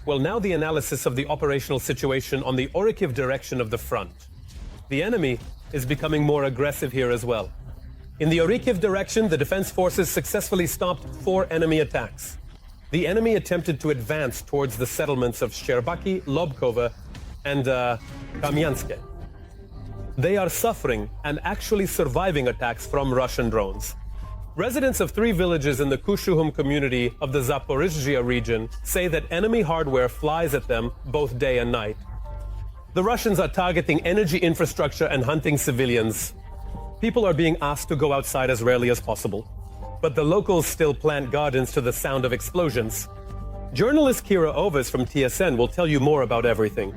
Well, now the analysis of the operational situation on the Orikhiv direction of the front. The enemy is becoming more aggressive here as well. In the Orikhiv direction, the defense forces successfully stopped 4 enemy attacks. The enemy attempted to advance towards the settlements of Shcherbaki, Lobkova, and Kamyanske. They are suffering and actually surviving attacks from Russian drones. Residents of 3 villages in the Kushuhum community of the Zaporizhzhia region say that enemy hardware flies at them both day and night. The Russians are targeting energy infrastructure and hunting civilians. People are being asked to go outside as rarely as possible. But the locals still plant gardens to the sound of explosions. Journalist Kira Ovis from TSN will tell you more about everything.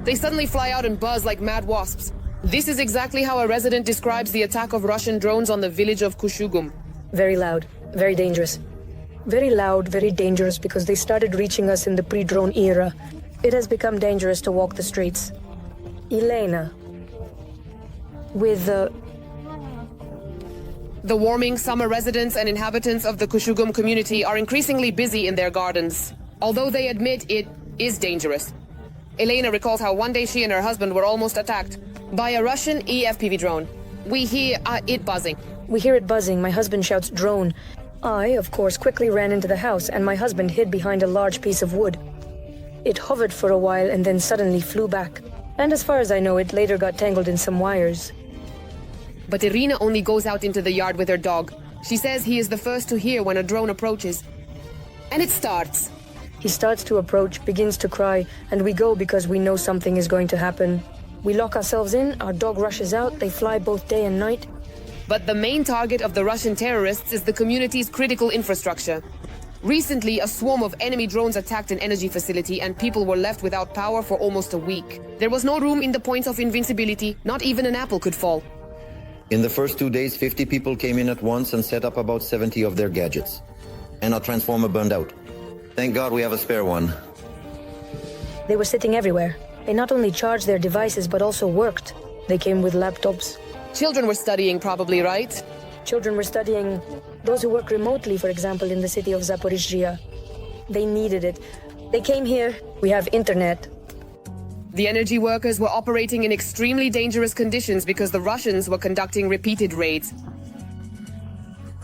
They suddenly fly out and buzz like mad wasps. This is exactly how a resident describes the attack of Russian drones on the village of Kushugum. Very loud, very dangerous. Very loud, very dangerous because they started reaching us in the pre-drone era. It has become dangerous to walk the streets. Elena. With The warming summer residents and inhabitants of the Kushugum community are increasingly busy in their gardens, although they admit it is dangerous. Elena recalls how one day she and her husband were almost attacked by a Russian EFPV drone. We hear it buzzing. We hear it buzzing. My husband shouts drone. I, of course, quickly ran into the house and my husband hid behind a large piece of wood. It hovered for a while and then suddenly flew back. And as far as I know, it later got tangled in some wires. But Irina only goes out into the yard with her dog. She says he is the first to hear when a drone approaches. And it starts. He starts to approach, begins to cry, and we go because we know something is going to happen. We lock ourselves in, our dog rushes out, they fly both day and night. But the main target of the Russian terrorists is the community's critical infrastructure. Recently, a swarm of enemy drones attacked an energy facility and people were left without power for almost a week. There was no room in the points of invincibility, not even an apple could fall. In the first 2 days, 50 people came in at once and set up about 70 of their gadgets. And our transformer burned out. Thank God we have a spare one. They were sitting everywhere. They not only charged their devices, but also worked. They came with laptops. Children were studying probably, right? Children were studying. Those who work remotely, for example, in the city of Zaporizhzhia. They needed it. They came here. We have internet. The energy workers were operating in extremely dangerous conditions because the Russians were conducting repeated raids.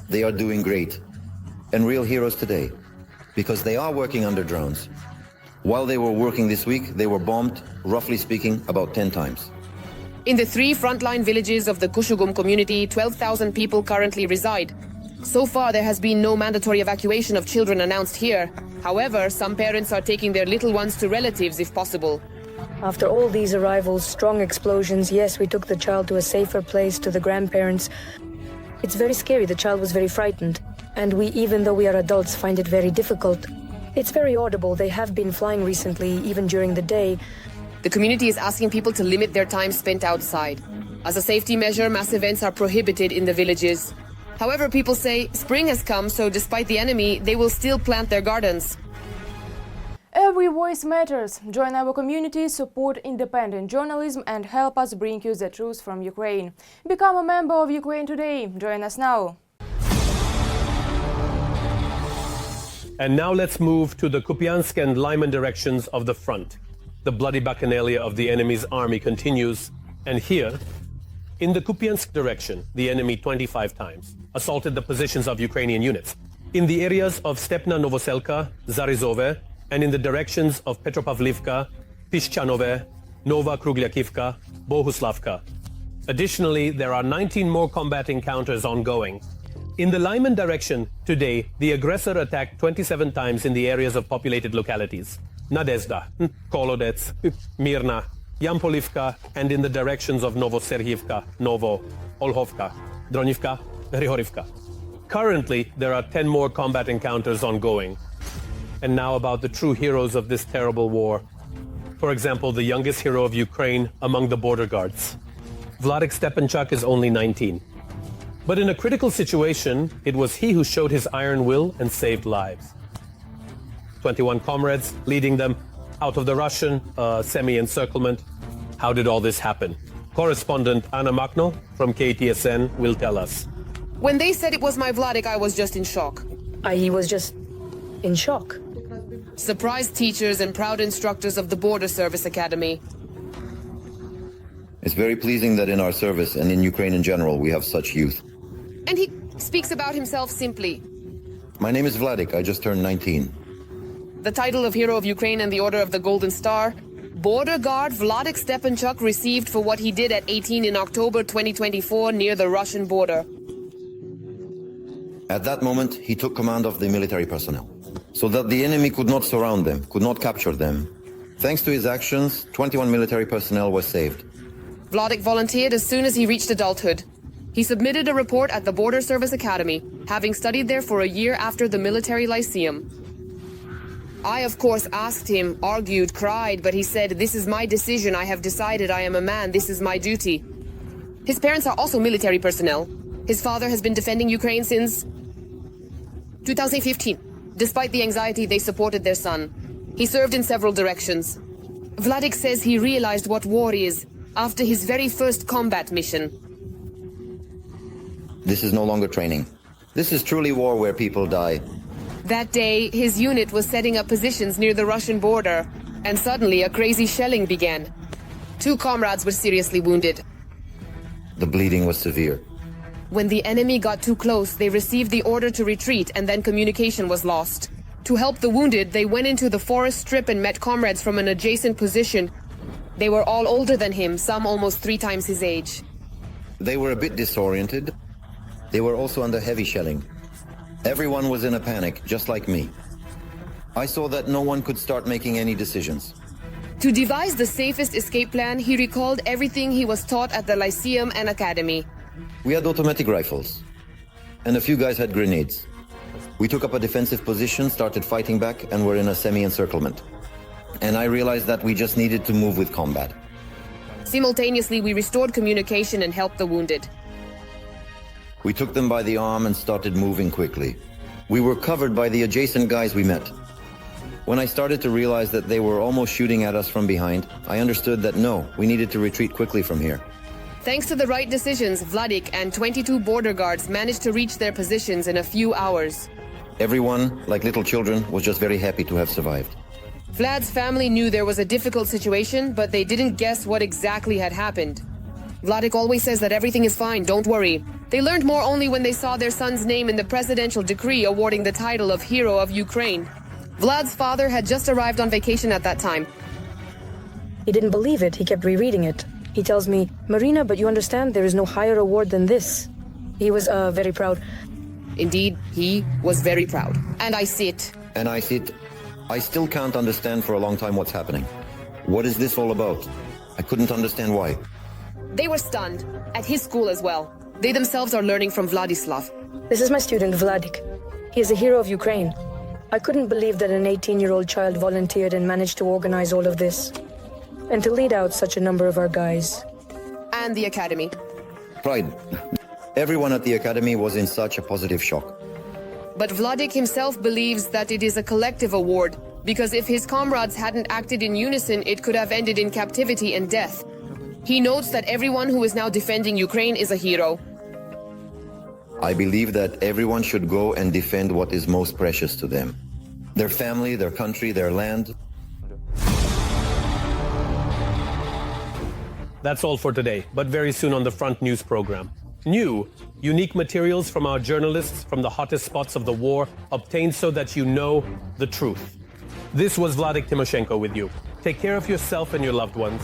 They are doing great. And real heroes today. Because they are working under drones. While they were working this week, they were bombed, roughly speaking, about 10 times. In the 3 frontline villages of the Kushugum community, 12,000 people currently reside. So far, there has been no mandatory evacuation of children announced here. However, some parents are taking their little ones to relatives if possible. After all these arrivals, strong explosions, yes, we took the child to a safer place, to the grandparents. It's very scary. The child was very frightened. And we, even though we are adults, find it very difficult. It's very audible. They have been flying recently, even during the day. The community is asking people to limit their time spent outside. As a safety measure, mass events are prohibited in the villages. However, people say spring has come, so despite the enemy, they will still plant their gardens. Every voice matters. Join our community, support independent journalism and help us bring you the truth from Ukraine. Become a member of Ukraine Today. Join us now. And now let's move to the Kupiansk and Lyman directions of the front. The bloody bacchanalia of the enemy's army continues. And here, in the Kupiansk direction, the enemy 25 times assaulted the positions of Ukrainian units. In the areas of Stepna Novoselka, Zarizove, and in the directions of Petropavlivka, Pischanove, Nova Krugliakivka, Bohuslavka. Additionally, there are 19 more combat encounters ongoing. In the Lyman direction, today, the aggressor attacked 27 times in the areas of populated localities. Nadezhda, Kolodets, Mirna, Yampolivka, and in the directions of Novoserhivka, Novo, Olhovka, Dronivka, Hrihorivka. Currently, there are 10 more combat encounters ongoing. And now about the true heroes of this terrible war. For example, the youngest hero of Ukraine among the border guards. Vladek Stepanchuk is only 19. But in a critical situation, it was he who showed his iron will and saved lives. 21 comrades leading them out of the Russian semi-encirclement. How did all this happen? Correspondent Anna Makno from KTSN will tell us. When they said it was my Vladek, I was just in shock. He was just in shock. Surprised teachers and proud instructors of the Border Service Academy. It's very pleasing that in our service and in Ukraine in general, we have such youth. And he speaks about himself simply. My name is Vladik. I just turned 19. The title of Hero of Ukraine and the Order of the Golden Star, Border Guard Vladik Stepanchuk received for what he did at 18 in October 2024 near the Russian border. At that moment, he took command of the military personnel, so that the enemy could not surround them, could not capture them. Thanks to his actions, 21 military personnel were saved. Vladik volunteered as soon as he reached adulthood. He submitted a report at the Border Service Academy, having studied there for a year after the military lyceum. I, of course, asked him, argued, cried, but he said, "This is my decision. I have decided I am a man. This is my duty." His parents are also military personnel. His father has been defending Ukraine since 2015. Despite the anxiety, they supported their son. He served in several directions. Vladik says he realized what war is after his very first combat mission. This is no longer training. This is truly war where people die. That day, his unit was setting up positions near the Russian border, and suddenly a crazy shelling began. 2 comrades were seriously wounded. The bleeding was severe. When the enemy got too close, they received the order to retreat, and then communication was lost. To help the wounded, they went into the forest strip and met comrades from an adjacent position. They were all older than him, some almost 3 times his age. They were a bit disoriented. They were also under heavy shelling. Everyone was in a panic, just like me. I saw that no one could start making any decisions. To devise the safest escape plan, he recalled everything he was taught at the Lyceum and Academy. We had automatic rifles, and a few guys had grenades. We took up a defensive position, started fighting back, and were in a semi-encirclement. And I realized that we just needed to move with combat. Simultaneously, we restored communication and helped the wounded. We took them by the arm and started moving quickly. We were covered by the adjacent guys we met. When I started to realize that they were almost shooting at us from behind, I understood that no, we needed to retreat quickly from here. Thanks to the right decisions, Vladik and 22 border guards managed to reach their positions in a few hours. Everyone, like little children, was just very happy to have survived. Vlad's family knew there was a difficult situation, but they didn't guess what exactly had happened. Vladik always says that everything is fine, don't worry. They learned more only when they saw their son's name in the presidential decree awarding the title of Hero of Ukraine. Vlad's father had just arrived on vacation at that time. He didn't believe it. He kept rereading it. He tells me, "Marina, but you understand there is no higher award than this." He was very proud. Indeed, he was very proud. And I see it. And I still can't understand for a long time what's happening. What is this all about? I couldn't understand why. They were stunned, at his school as well. They themselves are learning from Vladislav. This is my student, Vladik. He is a hero of Ukraine. I couldn't believe that an 18-year-old child volunteered and managed to organize all of this. And to lead out such a number of our guys. And the academy. Pride. Everyone at the academy was in such a positive shock. But Vladik himself believes that it is a collective award, because if his comrades hadn't acted in unison, it could have ended in captivity and death. He notes that everyone who is now defending Ukraine is a hero. I believe that everyone should go and defend what is most precious to them. Their family, their country, their land. That's all for today, but very soon on the Front News program. New, unique materials from our journalists from the hottest spots of the war, obtained so that you know the truth. This was Vladik Timoshenko with you. Take care of yourself and your loved ones.